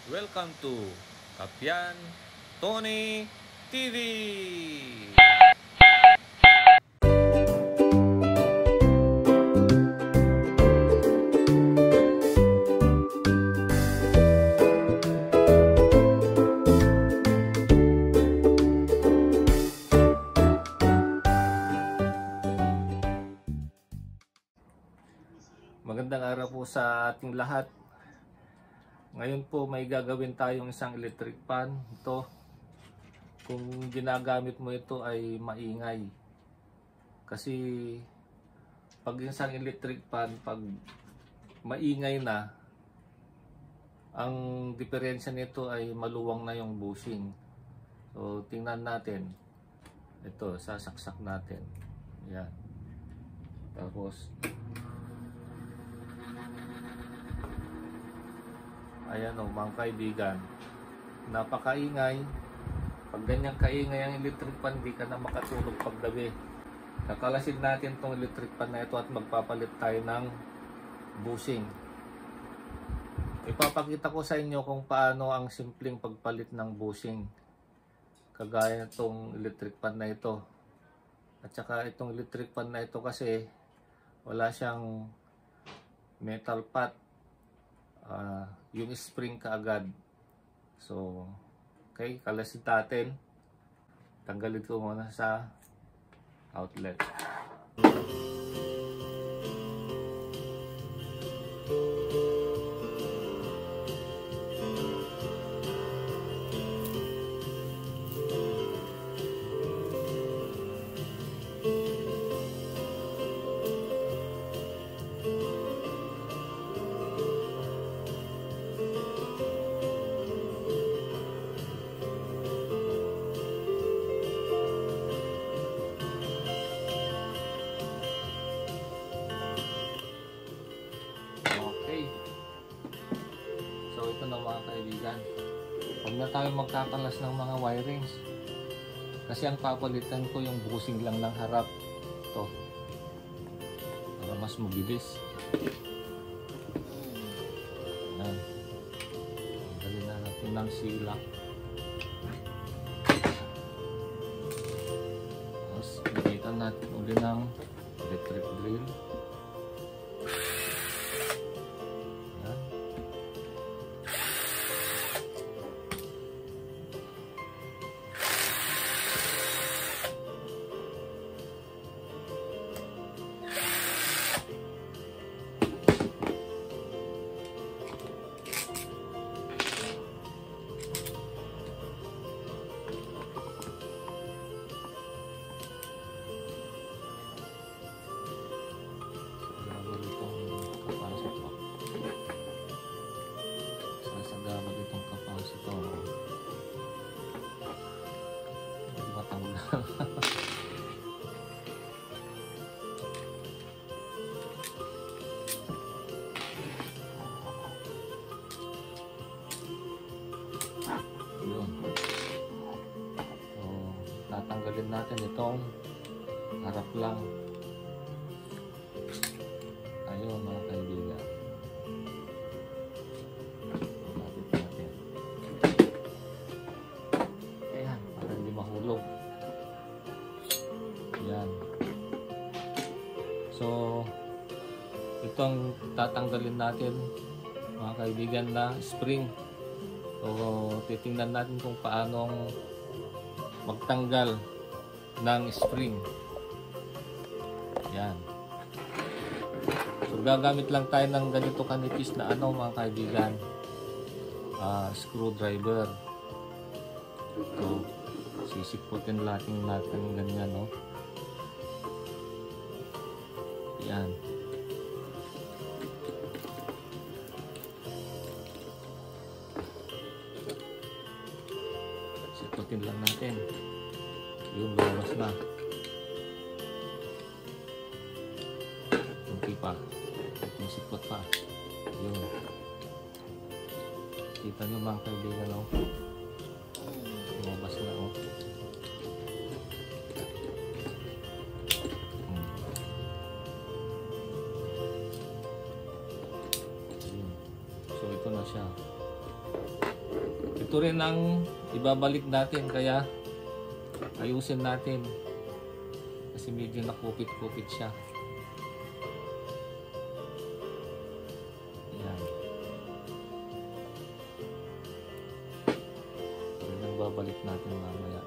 Welcome to Kapian Tony TV! Magandang araw po sa ating lahat. Ngayon po may gagawin tayong isang electric fan. Ito, kung ginagamit mo ito ay maingay. Kasi pag isang electric fan, pag maingay na, ang diferensya nito ay maluwang na yung bushing. So tingnan natin. Ito, sasaksak natin. Yan. Tapos ayan o mga kaibigan, napakaingay. Pag ganyan kaingay ang electric fan, di ka na makatulog paggabi. Kakalasin natin tong electric fan na ito at magpapalit tayo ng bushing. Ipapakita ko sa inyo kung paano ang simpleng pagpalit ng bushing, kagaya itong electric fan na ito. At saka itong electric fan na ito kasi wala siyang metal pot, yung spring kaagad. So okay, kalasin natin. Tanggalin ko muna sa outlet. Mga kaibigan, huwag na tayo magkakalas ng mga wirings kasi ang papalitan ko yung bushing lang ng harap. Ito para mas mabilis. Yan, tanggalin na natin ng sila. Tapos gamitan natin uli ng electric drill. Tatanggalin natin itong harap lang. Ayun mga kaibigan. Lapit natin. Ayan, para hindi mahulog. Ayan. So itong tatanggalin natin mga kaibigan na spring. So titingnan natin kung paanong magtanggal ng spring. Yan. So gagamit lang tayo ng ganito kanipis na mga kaibigan, screwdriver. So sisiputin natin ganyan, no? Yan. Siputin lang natin. Yun, lumabas na. Kunti pa. Yung sipot pa. Yun. Kita nyo mga kaibigan, no? Lumabas na, oh. So ito na siya. ito rin ang ibabalik natin, kaya ayusin natin kasi medyo nakupit-kupit siya. Ayan. Yan ang babalik natin mamaya.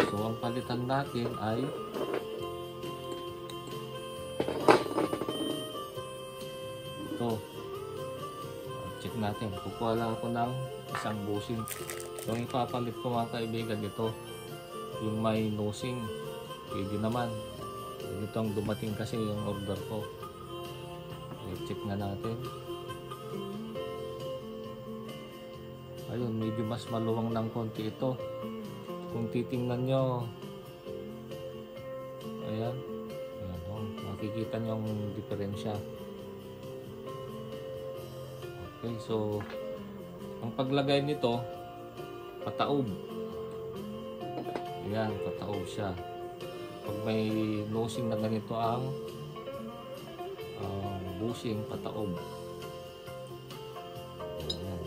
So ang palitan natin ay ito. Check natin. Kukuha lang ako ng isang bushing. So ang ipapalit ko mga kaibigan, ito yung may nosing. Pwede naman. Ito ang dumating kasi yung order ko. Check na natin. Ayun, medyo mas maluwang ng konti ito. Kung titingnan nyo, ayan, ayan, makikita nyo yung diferensya. Okay, so ang paglagay nito, pataob. Ayan, pataob siya. Pag may nosing na ganito ang bushing, pataob. Ayan.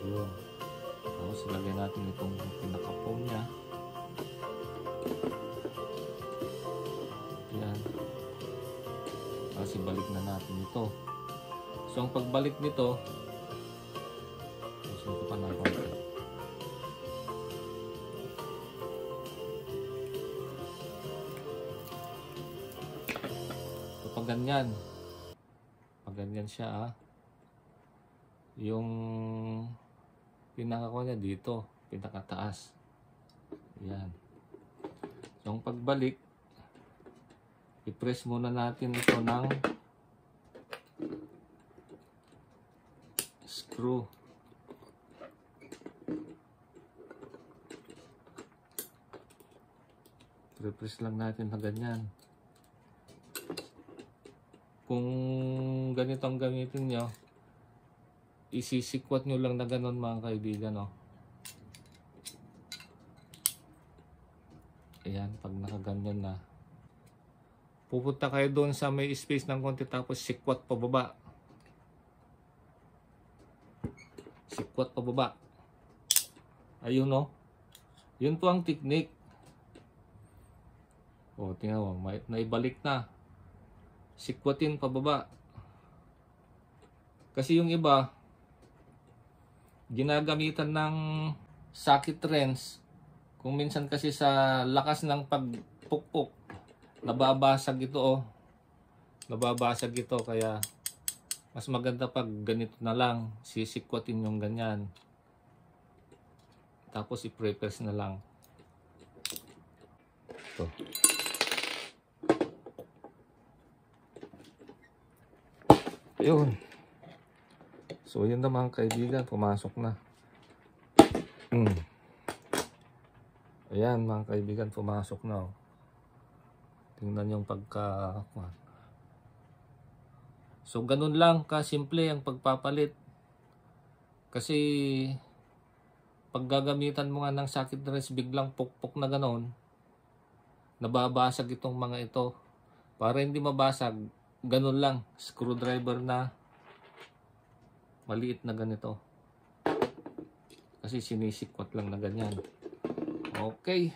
Yun. Tapos lagyan natin itong pinaka-foam niya. Ayan. Tapos ibalik na natin ito. So ang pagbalik nito, gusto ko pa na konti. So pag ganyan siya, yung pinaka ko niya dito, pinakataas. Ayan. So ang pagbalik, i-press muna natin ito ng screw. I-press lang natin na ganyan. Kung ganito ang gamitin nyo, isisikwat nyo lang na ganon mga kaibigan, oh. Ayan, pag nakaganyan na, pupunta kayo doon sa may space ng konti, tapos sikwat pababa. Sikwat pababa. Ayun, oh. Yun po ang technique. O, tingnan mo, naibalik na. Sikwatin pababa. Kasi yung iba, ginagamitan ng socket wrench. Kung minsan kasi sa lakas ng pagpukpok, nababasag ito, oh. Nababasag ito, kaya mas maganda pag ganito na lang, sisikwatin yung ganyan. Tapos i-press na lang. Ito. Ayun. So yun na mga kaibigan, pumasok na. Ayan mga kaibigan, pumasok na, oh. Tingnan yung pagka... So ganun lang kasimple ang pagpapalit. Kasi pag gagamitan mo nga ng socket wrench, biglang pukpok na ganun, nababasag itong mga ito. Para hindi mabasag, ganun lang, screwdriver na maliit na ganito. Kasi sinisikwat lang na ganyan. Okay.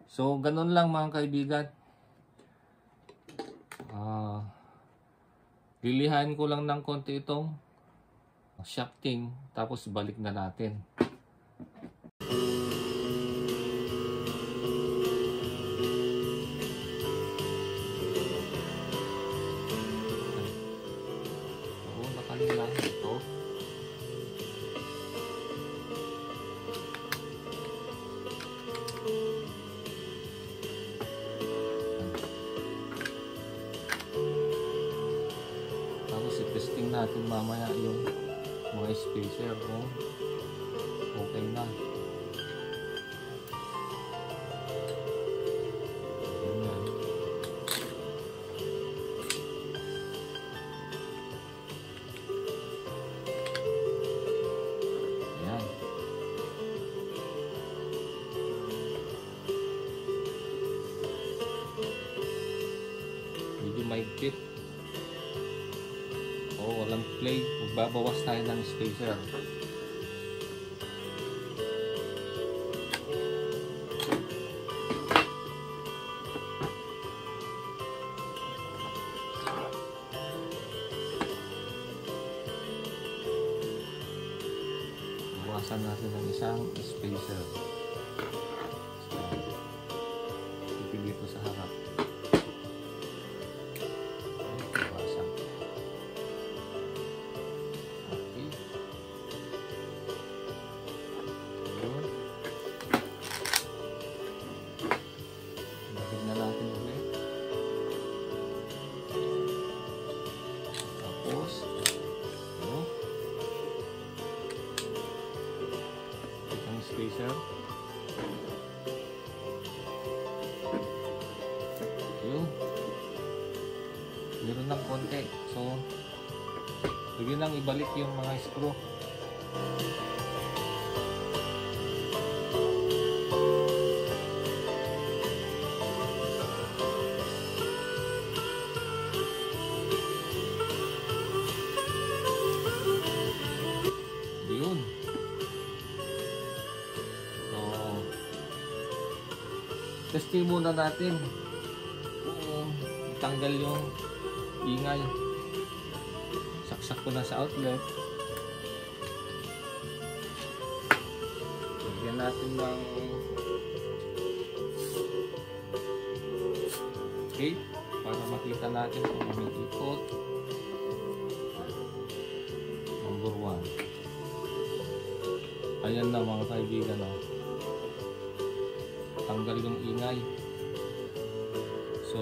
So ganun lang mga kaibigan. Lilihan ko lang ng konti itong shafting, tapos balik na natin. Oo, nakalila ito. Testing natin mamaya yung mga spacer kung okay na. Ganyan. Ayan. mahigpit. O walang play, magbabawas tayo ng spacer. Bawasan natin ng isang spacer. Ito dito sa harap. Bawasan. Okay. Yun. Lagyan na natin ulit. Tapos, yun. Itong spacer. Yun. Meron ng konti. So, pwede nang ibalik yung mga screw. Yun. So, testing muna natin kung tanggal yung ingay. Saksak ko na sa outlet. Lagyan natin ng tape para makita natin kung may ikot. Number 1. Ayan na mga kaibigan, oh. Tanggal yung ingay. So,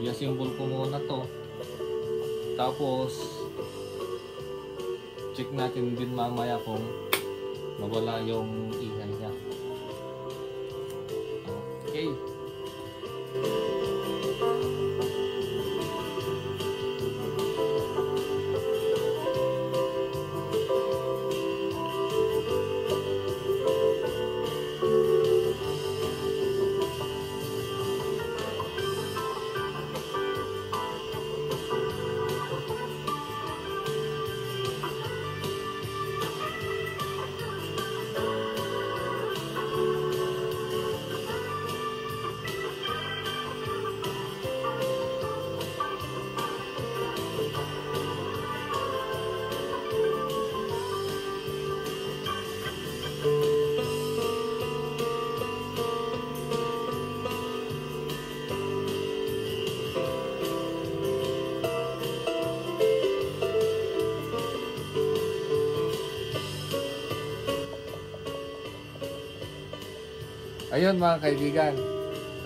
i-assemble ko muna to. Tapos, check natin din mamaya kung nawala yung ingay niya. Okay. Ayun mga kaibigan,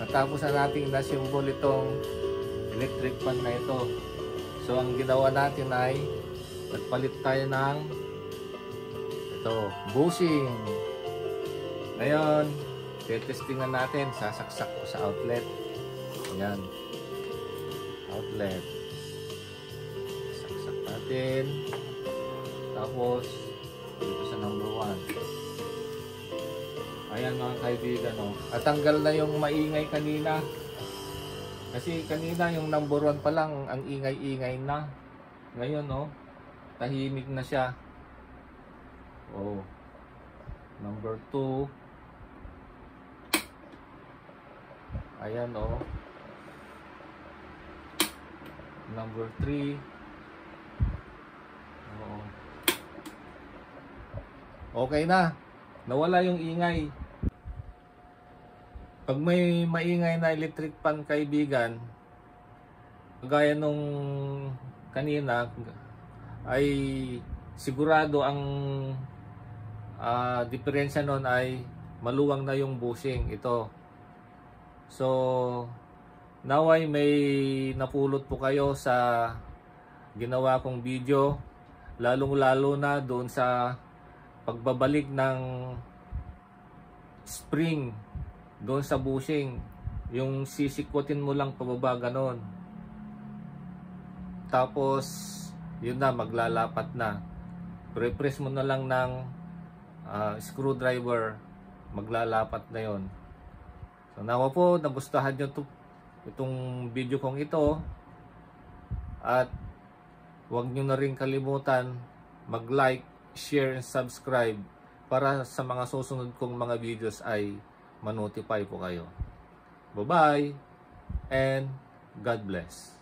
natapos na natin na-symbol itong electric fan na ito. So ang ginawa natin ay nagpalit tayo ng ito, bushing. Ngayon, testingan natin, sasaksak ko sa outlet. Ayan, outlet. Saksak natin. Tapos dito sa number 1. Ayan mga kaibigan, oh. At tanggal na yung maingay kanina. Kasi kanina yung number 1 pa lang, ang ingay-ingay na. Ngayon, oh, tahimik na siya. Oh. Number 2. Ayan, oh. Number 3. Oh. Okay na. Nawala yung ingay. Pag may maingay na electric fan kaibigan, gaya nung kanina, ay sigurado ang diferensya nun ay maluwang na yung bushing ito. So naway may napulot po kayo sa ginawa kong video, lalong-lalo na doon sa pagbabalik ng spring doon sa bushing, yung sisikwatin mo lang pababa ganon, tapos yun na, maglalapat na. Pre-press mo na lang ng screwdriver, maglalapat na yon. So nawa po, nagustuhan nyo itong video kong ito, at huwag nyo na rin kalimutan mag-like, share, and subscribe para sa mga susunod kong mga videos ay ma-notify po kayo. Bye-bye and God bless.